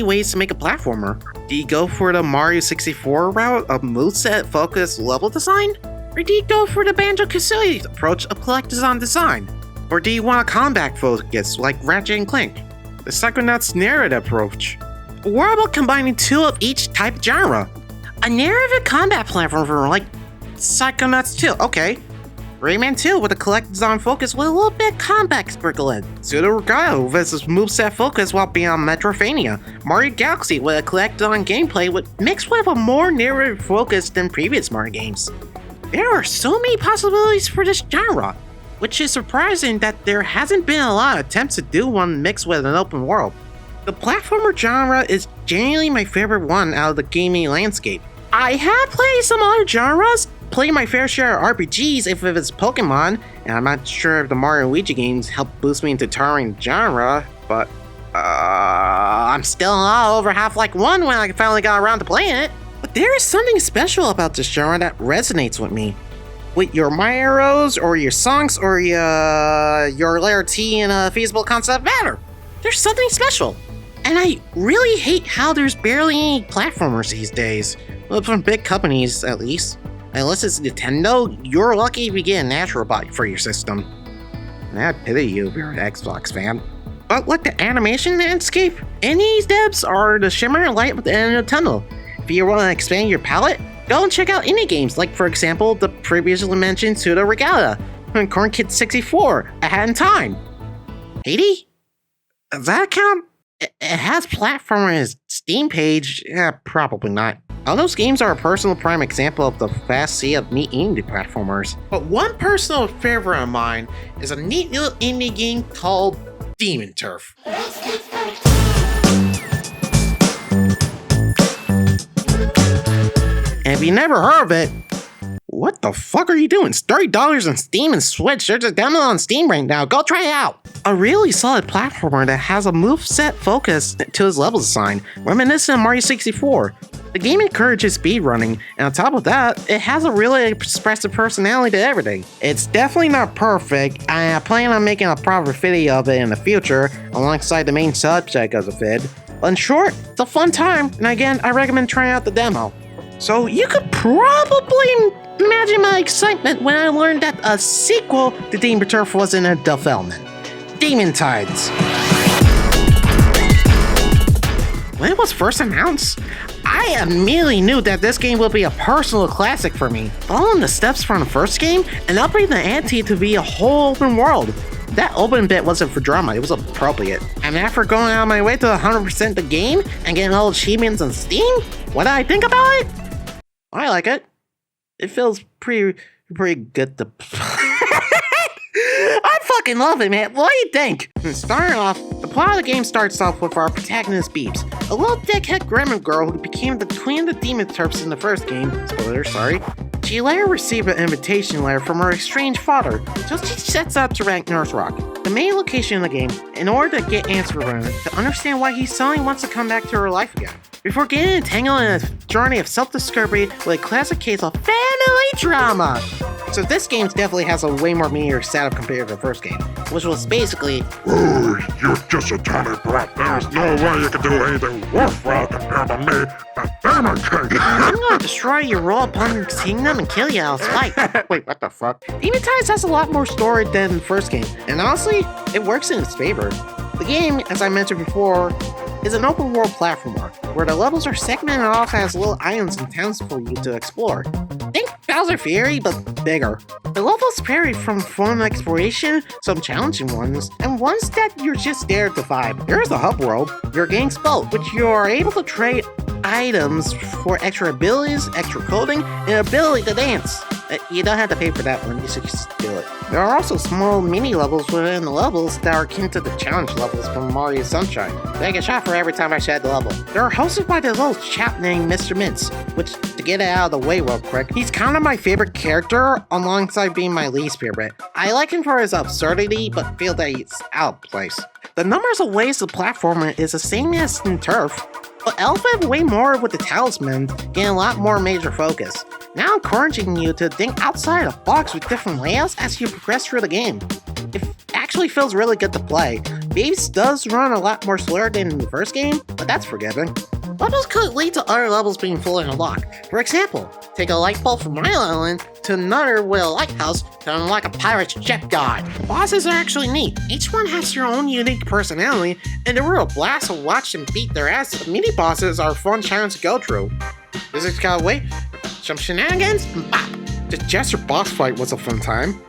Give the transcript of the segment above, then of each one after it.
many ways to make a platformer. Do you go for the Mario 64 route of moveset focused level design? Or do you go for the Banjo-Kazooie approach of collectathon design? Or do you want a combat focus like Ratchet and Clank? The Psychonauts narrative approach? Or what about combining two of each type genre? A narrative combat platformer like Psychonauts 2, okay. Rayman 2 with a collectathon focus with a little bit of combat sprinkled in. Pseudo Regato versus moveset focus while being on Metroidvania. Mario Galaxy with a collectathon gameplay mixed with a more narrative focus than previous Mario games. There are so many possibilities for this genre, which is surprising that there hasn't been a lot of attempts to do one mixed with an open world. The platformer genre is genuinely my favorite one out of the gaming landscape. I have played some other genres, played my fair share of RPGs if it's Pokemon, and I'm not sure if the Mario and Luigi games help boost me into touring genre, but I'm still all over Half-Life 1 when I finally got around to playing it. But there is something special about this genre that resonates with me. With your Myros, or your songs, or your rarity in a feasible concept matter. There's something special. And I really hate how there's barely any platformers these days. Well, from big companies, at least. Unless it's Nintendo, you're lucky if you get an Astrobot for your system. And I pity you if you're an Xbox fan. But like the animation landscape, indie devs are the shimmer and light at the end of the tunnel. If you want to expand your palette, go and check out indie games like, for example, the previously mentioned Pseudo Regatta and Corn Kid 64, A Hat in Time. Haiti? Does that count? It has platformer in its Steam page? Probably not. All those games are a personal prime example of the vast sea of neat indie platformers. But one personal favorite of mine is a neat little indie game called Demon Turf. And if you never heard of it, what the fuck are you doing? It's $30 on Steam and Switch. There's a demo on Steam right now. Go try it out. A really solid platformer that has a moveset focus to its level design, reminiscent of Mario 64. The game encourages speedrunning, and on top of that, it has a really expressive personality to everything. It's definitely not perfect, and I plan on making a proper video of it in the future, alongside the main subject of the vid. But in short, it's a fun time, and again, I recommend trying out the demo. So you could probably imagine my excitement when I learned that a sequel to Demon Turf was in development. Demon Tides. When it was first announced, I immediately knew that this game would be a personal classic for me. Following the steps from the first game and upping the ante to be a whole open world. That open bit wasn't for drama, it was appropriate. And after going out of my way to 100% the game and getting all achievements on Steam, what did I think about it? I like it. It feels pretty good to I fucking love it, man. What do you think? Starting off, the plot of the game starts off with our protagonist Beeps, a little dickhead gremlin girl who became the queen of the Demon Turfs in the first game. Spoiler, sorry. She later received an invitation letter from her estranged father, so she sets out to rank North Rock, the main location in the game, in order to get answers from him to understand why he suddenly wants to come back to her life again. Before getting entangled in a journey of self-discovery with a classic case of family drama. So this game definitely has a way more meatier setup compared to the first game, which was basically, "Ooh, you're just a tiny brat. There's no way you can do anything worthwhile compared to me, the Demon King. I'm gonna destroy your royal opponent's kingdom and kill you out of spite." Wait, what the fuck? Demon Tides has a lot more story than the first game, and honestly, it works in its favor. The game, as I mentioned before, is an open world platformer, where the levels are segmented off as little islands and towns for you to explore. Think Bowser Fury, but bigger. The levels vary from fun exploration, some challenging ones, and ones that you're just there to vibe. There's the hub world, your gang's boat, which you are able to trade items for extra abilities, extra clothing, and ability to dance. You don't have to pay for that one, you should just do it. There are also small mini levels within the levels that are akin to the challenge levels from Mario Sunshine. They get shot for every time I shed the level. They're hosted by this little chap named Mr. Mince, which, to get it out of the way real quick, he's kind of my favorite character alongside being my least favorite. I like him for his absurdity, but feel that he's out of place. The numbers of ways the platformer is the same as in Turf, but elevated way more with the talisman, getting a lot more major focus. Now encouraging you to think outside the box with different layouts as you progress through the game. It actually feels really good to play. base does run a lot more slower than in the first game, but that's forgiving. Levels could lead to other levels being fully unlocked. For example, take a light bulb from my island to another with a lighthouse to unlock a pirate's ship god. Bosses are actually neat. Each one has their own unique personality, and they're a blast to watch them beat their ass. The mini bosses are a fun challenge to go through. This gotta wait. Some shenanigans? Bop. The Jester boss fight was a fun time.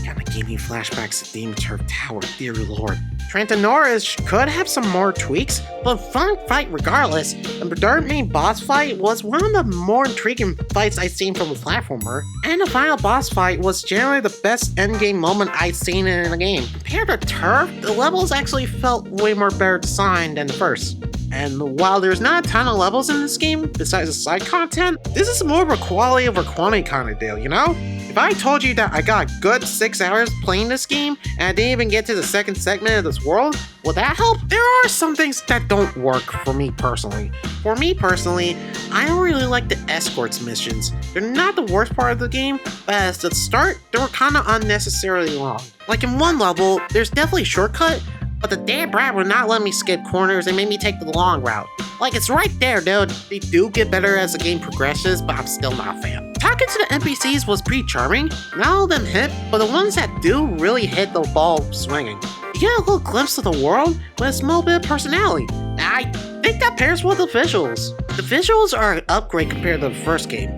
Kinda gave me flashbacks to Demon Turf Tower, dear lord. Trantanora's could have some more tweaks, but fun fight regardless. The third main boss fight was one of the more intriguing fights I've seen from a platformer, and the final boss fight was generally the best endgame moment I've seen in a game. Compared to Turf, the levels actually felt way more better designed than the first. And while there's not a ton of levels in this game, besides the side content, this is more of a quality over quantity kind of deal, you know? If I told you that I got a good 6 hours playing this game, and I didn't even get to the second segment of this world, would that help? There are some things that don't work for me personally. For me personally, I don't really like the escorts missions. They're not the worst part of the game, but at the start, they were kinda unnecessarily long. Like in one level, there's definitely a shortcut, but the damn brat would not let me skip corners and made me take the long route. Like, it's right there, dude. They do get better as the game progresses, but I'm still not a fan. Talking to the NPCs was pretty charming. Not all of them hit, but the ones that do really hit the ball swinging. You get a little glimpse of the world with a small bit of personality. I think that pairs with the visuals. The visuals are an upgrade compared to the first game.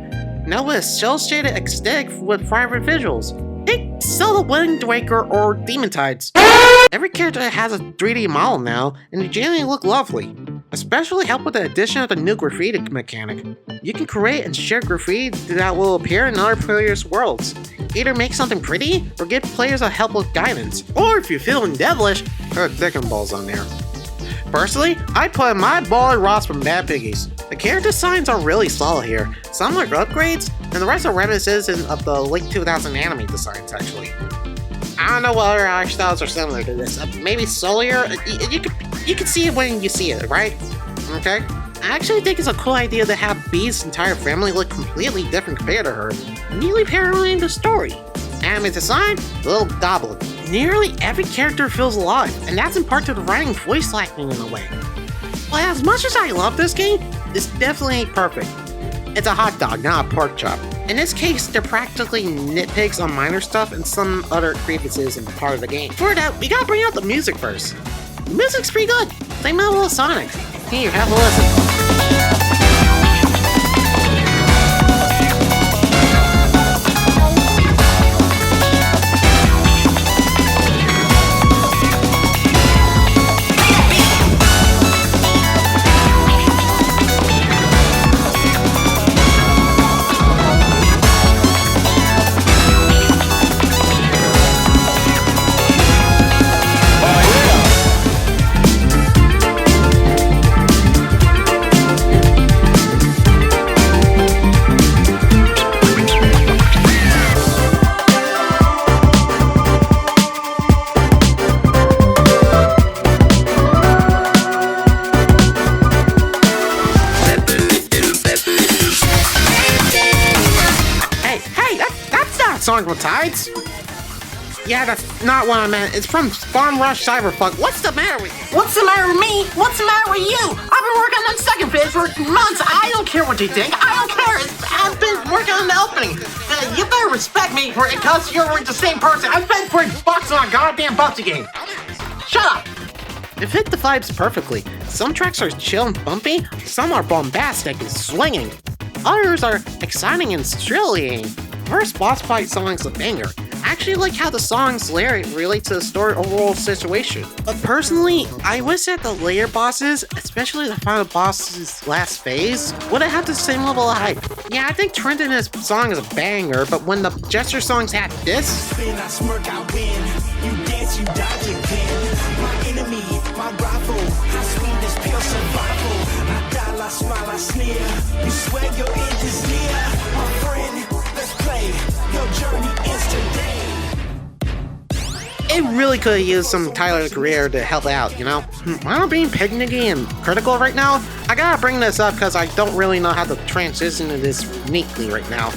Now with a cel-shaded aesthetic with vibrant visuals. Take Zelda Wind Waker or Demon Tides. Every character has a 3D model now, and they generally look lovely. Especially help with the addition of the new graffiti mechanic. You can create and share graffiti that will appear in other players' worlds. Either make something pretty, or give players a help with guidance. Or if you're feeling devilish, put Dickon balls on there. Personally, I put my baller Ross from Bad Piggies. The character designs are really solid here. Some are upgrades, and the rest are reminiscent of the late 2000 anime designs actually. I don't know what other art styles are similar to this. Maybe Solier? You can see it when you see it, right? Okay? I actually think it's a cool idea to have Bee's entire family look completely different compared to her, nearly paralleling the story. Anime design? Little goblin. Nearly every character feels alive, and that's in part to the writing voice acting in a way. But as much as I love this game, this definitely ain't perfect. It's a hot dog, not a pork chop. In this case, they're practically nitpicks on minor stuff and some other grievances in part of the game. For that, we gotta bring out the music first. The music's pretty good. Same level of Sonic. Here, have a listen. Song from Tides? Yeah, that's not what I meant. It's from Spawn Rush Cyberpunk. What's the matter with you? What's the matter with me? What's the matter with you? I've been working on second phase for months. I don't care what you think. I don't care. I've been working on the opening. You better respect me for it because you're the same person. I spent $3 on a goddamn Bugsy game. Shut up. It fit the vibes perfectly. Some tracks are chill and bumpy, some are bombastic and swinging. Others are exciting and thrilling. First boss fight song is a banger. I actually like how the song's lyric relate to the story overall situation. But personally, I wish that the later bosses, especially the final boss's last phase, would have had the same level of hype. Yeah, I think Trentina's song is a banger, but when the Gesture songs had this, Spin, I smirk, I win. You dance, you dodge again. My enemy, my rival. How sweet is pure survival. I die, I smile, I sneer. You swear your end is near. My friend, let's play. Your journey is today. it really could have used some Tyler Greer to help out, you know? While I'm being picnicky and critical right now, I gotta bring this up because I don't really know how to transition to this neatly right now.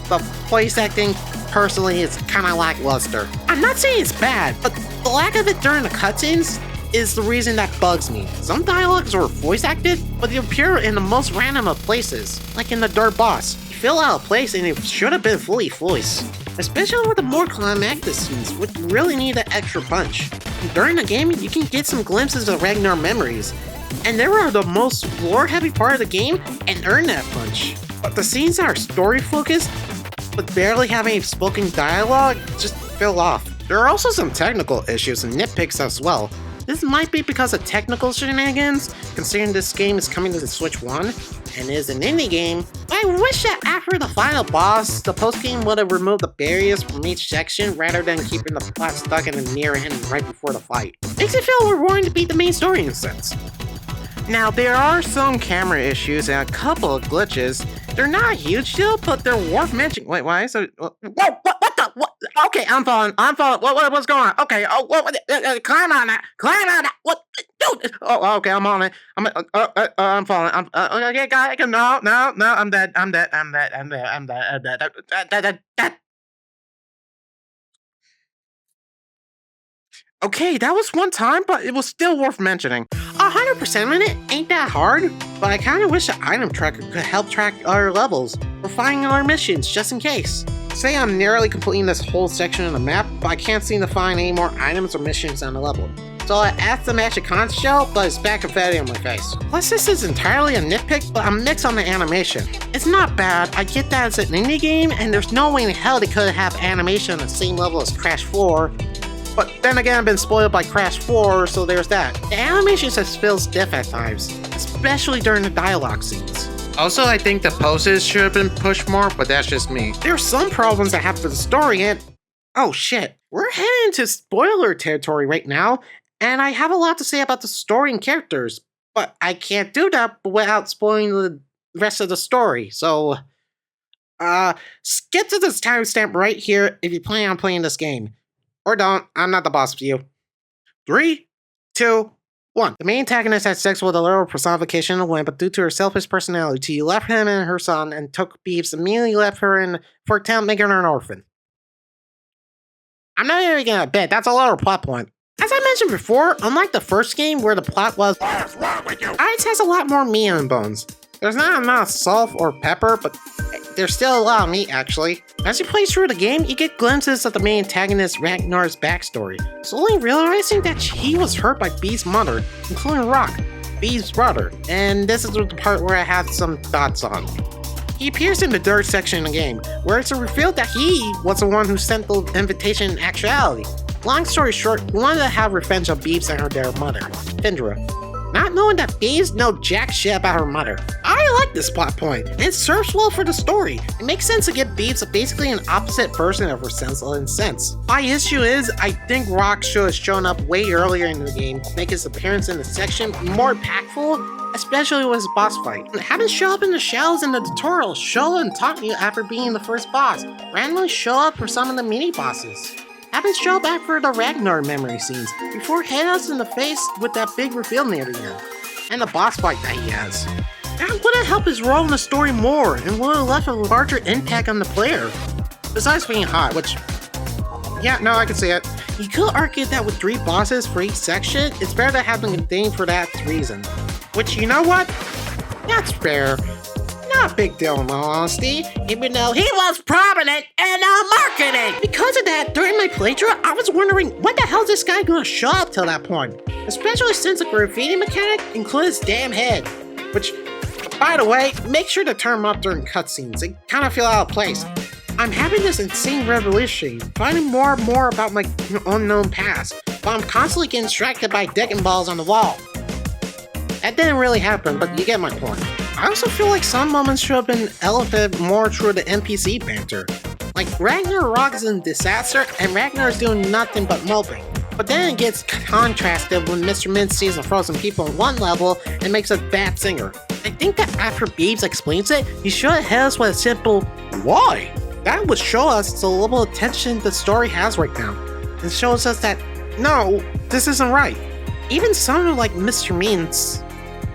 The voice acting, personally, is kinda lackluster. I'm not saying it's bad, but the lack of it during the cutscenes, is the reason that bugs me. Some dialogues are voice acted, but they appear in the most random of places, like in the dirt boss. You feel out of place and it should have been fully voiced. Especially with the more climactic scenes, which really need an extra punch. During the game, you can get some glimpses of Ragnar memories, and they were the most lore-heavy part of the game and earn that punch. But the scenes that are story-focused, but barely have any spoken dialogue, just fell off. There are also some technical issues and nitpicks as well. This might be because of technical shenanigans, considering this game is coming to the Switch 1 and is an indie game. I wish that after the final boss, the post-game would have removed the barriers from each section rather than keeping the plot stuck in the near end right before the fight. Makes it feel rewarding to beat the main story in a sense. Now, there are some camera issues and a couple of glitches. They're not a huge deal, but they're worth mentioning. Wait, why is it? Whoa, what the? What? Okay, I'm falling. What's going on? Okay, climb on that. What? Dude. Oh, okay, I'm on it. I'm falling. Okay, guy. No, I'm dead. Okay, that was one time, but it was still worth mentioning. 100% in it ain't that hard, but I kinda wish the item tracker could help track our levels or finding our missions just in case. Say I'm nearly completing this whole section of the map, but I can't seem to find any more items or missions on the level. So I asked the Magic Conch shell, but it's back confetti on my face. Plus this is entirely a nitpick, but I'm mixed on the animation. It's not bad, I get that it's an indie game, and there's no way in hell they could have animation on the same level as Crash 4, but then again, I've been spoiled by Crash 4, so there's that. The animation just feels stiff at times, especially during the dialogue scenes. Also, I think the poses should have been pushed more, but that's just me. There are some problems that happen to the story and... Oh shit, we're heading into spoiler territory right now, and I have a lot to say about the story and characters, but I can't do that without spoiling the rest of the story, so... skip to this timestamp right here if you plan on playing this game. Or don't, I'm not the boss for you. 3, 2, 1. The main antagonist had sex with a literal personification of a wimp, but due to her selfish personality, she left him and her son and took Beeps, immediately left her in for a town, making her an orphan. I'm not even gonna bet, that's a lower plot point. As I mentioned before, unlike the first game where the plot was, What's wrong with you? Ice has a lot more meat and bones. There's not enough salt or pepper, but there's still a lot of meat, actually. As you play through the game, you get glimpses of the main antagonist Ragnar's backstory, slowly realizing that he was hurt by Bee's mother, including Rock, Bee's brother, and this is the part where I had some thoughts on. He appears in the third section of the game, where it's revealed that he was the one who sent the invitation in actuality. Long story short, he wanted to have revenge on Beeps and their mother, Findra. Not knowing that Bees know jack shit about her mother. I like this plot point, and it serves well for the story. It makes sense to give Bees basically an opposite version of herself in a sense. My issue is, I think Rock should have shown up way earlier in the game to make his appearance in the section more impactful, especially with his boss fight. Have him show up in the shells in the tutorial, show and talk to you after being the first boss, randomly show up for some of the mini bosses. Have him show back for the Ragnar memory scenes, before hitting us in the face with that big reveal near the end, and the boss fight that he has. That would have helped his role in the story more, and would have left a larger impact on the player. Besides being hot, which... yeah, no, I can see it. You could argue that with 3 bosses for each section, it's better to have them contained for that reason. Which, you know what? That's fair. Not a big deal in all honesty, even though he was prominent in marketing! Because of that, during my playthrough, I was wondering when the hell is this guy gonna show up till that point? Especially since the graffiti mechanic includes his damn head. Which, by the way, make sure to turn them up during cutscenes, they kinda feel out of place. I'm having this insane revolution, finding more and more about my unknown past, but I'm constantly getting distracted by decking balls on the wall. That didn't really happen, but you get my point. I also feel like some moments should have been elevated more through the NPC banter. Like, Ragnar Rock is in disaster, and Ragnar is doing nothing but moping. But then it gets contrasted when Mr. Min sees the frozen people on one level and makes a bad singer. I think that after Beebs explains it, he should have hit us with a simple, why? That would show us the level of tension the story has right now, and shows us that, no, this isn't right. Even someone like Mr. Means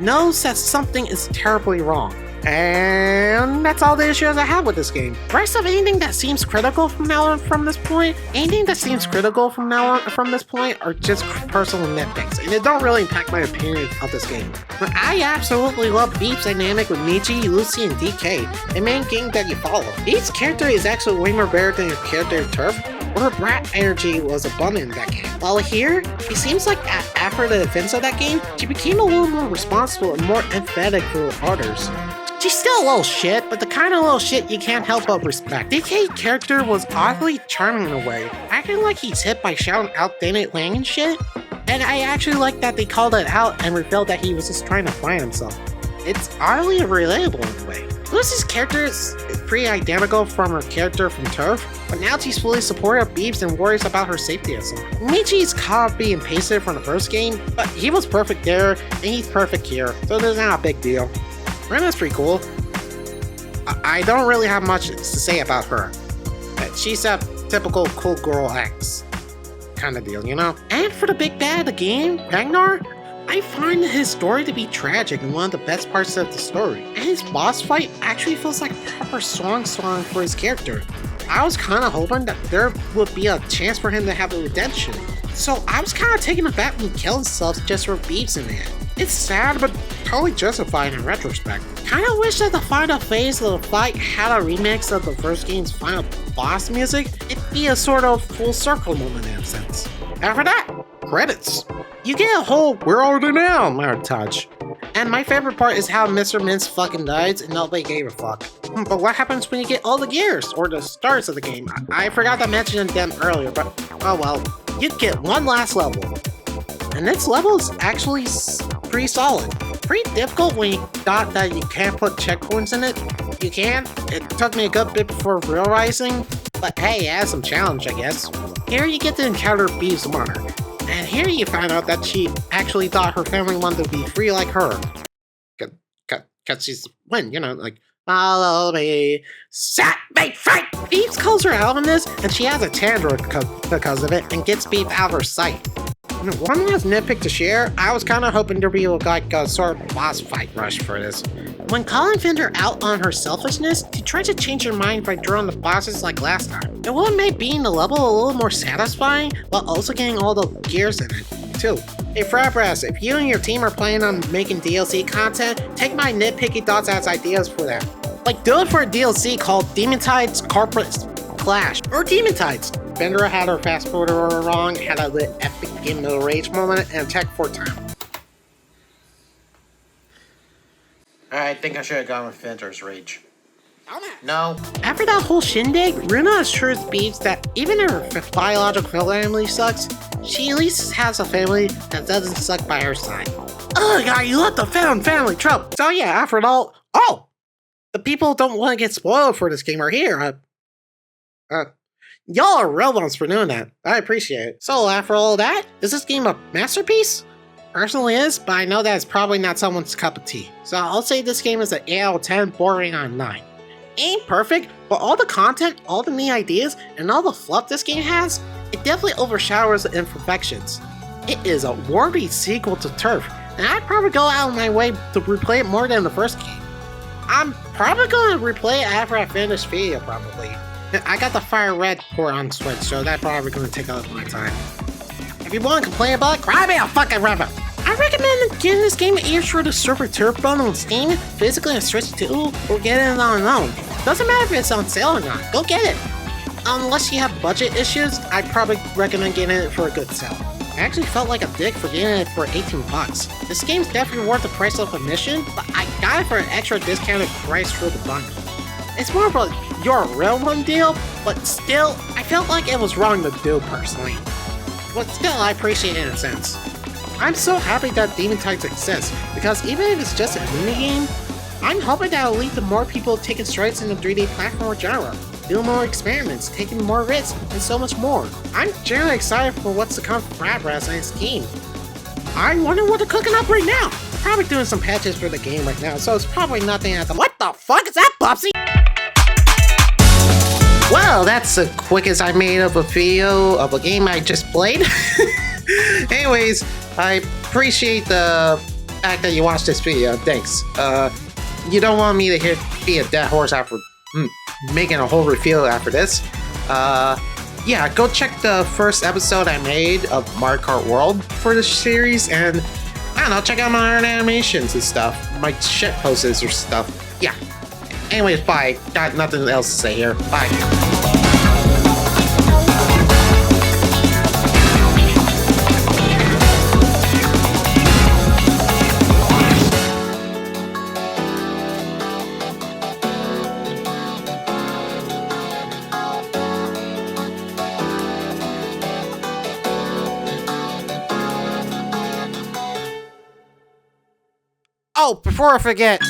knows that something is terribly wrong. And that's all the issues I have with this game. Rest of anything that seems critical from now on from this point, are just personal nitpicks, and it don't really impact my opinion of this game. But I absolutely love Beef's dynamic with Michi, Lucy, and DK, the main gang that you follow. Beef's character is actually way more better than your character Turf, where her brat energy was abundant in that game. While here, it seems like after the events of that game, she became a little more responsible and more empathetic for others. She's still a little shit, but the kind of little shit you can't help but respect. DK's character was oddly charming in a way, acting like he's hit by shouting outdated slang and shit. And I actually like that they called it out and revealed that he was just trying to find himself. It's oddly relatable in a way. Lucy's character is pretty identical from her character from Turf, but now she's fully supportive of Beebs and worries about her safety as well. Michi's copy and pasted from the first game, but he was perfect there, and he's perfect here, so there's not a big deal. Rena's pretty cool. I don't really have much to say about her. She's a typical cool girl ex kind of deal, you know? And for the big bad of the game, Ragnar, I find his story to be tragic and one of the best parts of the story. And his boss fight actually feels like a proper song for his character. I was kind of hoping that there would be a chance for him to have a redemption. So I was kind of taken aback when he killed himself just for beefs in it. It's sad, but totally justified in retrospect. Kinda wish that the final phase of the fight had a remix of the first game's final boss music. It'd be a sort of full circle moment in a sense. After that, credits. You get a whole "where are they now" montage. And my favorite part is how Mr. Mince fucking dies and nobody gave a fuck. But what happens when you get all the gears, or the stars of the game? I forgot to mention them earlier, but oh well. You get one last level. And this level is actually pretty solid. Pretty difficult when you thought that you can't put checkpoints in it. You can. It took me a good bit before realizing, but hey, it has some challenge, I guess. Here you get to encounter Bee's mother. And here you find out that she actually thought her family wanted to be free like her. Cause she's when, you know, like, follow me, set me free! Beef calls her out on this, and she has a tantrum because of it, and gets Beef out of her sight. One last nitpick to share, I was kinda hoping there'd be like a sort of boss fight rush for this. When calling Fender out on her selfishness, she tried to change her mind by drawing the bosses like last time. It would have made beating the level a little more satisfying, while also getting all the gears in it, too. Hey Frapras, if you and your team are planning on making DLC content, take my nitpicky thoughts as ideas for that. Like, do it for a DLC called Demon Tides Corporate Clash, or Demon Tides. Fender had her fast forward order wrong, had a lit epic game middle rage moment, and attack 4 times. I think I should have gone with Fender's rage. No. After that whole shindig, Runa assures Beebs that even if her biological family sucks, she at least has a family that doesn't suck by her side. Oh god, you left the family trope! So yeah, after it all, the people who don't want to get spoiled for this game are here. Y'all are real ones for doing that. I appreciate it. So after all that, is this game a masterpiece? Personally is, but I know that it's probably not someone's cup of tea. So I'll say this game is an 8 out of 10, bordering on 9. Ain't perfect, but all the content, all the neat ideas, and all the fluff this game has, it definitely overshadows the imperfections. It is a worthy sequel to Turf, and I'd probably go out of my way to replay it more than the first game. I'm probably going to replay it after I finish this video, probably. I got the Fire Red port on Switch, so that's probably going to take up my time. If you want to complain about it, cry me a fucking river! I recommend giving this game an ear for the Super Turf bundle on Steam, physically on Switch 2, or getting it on loan. Doesn't matter if it's on sale or not, go get it! Unless you have budget issues, I'd probably recommend getting it for a good sale. I actually felt like a dick for getting it for 18 bucks. This game's definitely worth the price of admission, but I got it for an extra discounted price for the bundle. It's more of a "you're a real one" deal, but still, I felt like it was wrong to do personally. But still, I appreciate it in a sense. I'm so happy that Demon Tides exists, because even if it's just a minigame, I'm hoping that will lead to more people taking strides in the 3D platformer genre, doing more experiments, taking more risks, and so much more. I'm generally excited for what's to come from Radbrass and his team. I wonder what they're cooking up right now. They're probably doing some patches for the game right now, so it's probably nothing at the— What the fuck is that, Popsy? Well, that's the quickest I made of a video of a game I just played. Anyways, I appreciate the fact that you watched this video. Thanks. you don't want me to be a dead horse after making a whole reveal after this. Yeah, go check the first episode I made of Mario Kart World for the series, and I don't know, check out my own animations and stuff, my shit posters or stuff. Yeah. Anyways, bye. Got nothing else to say here. Bye. Oh, before I forget,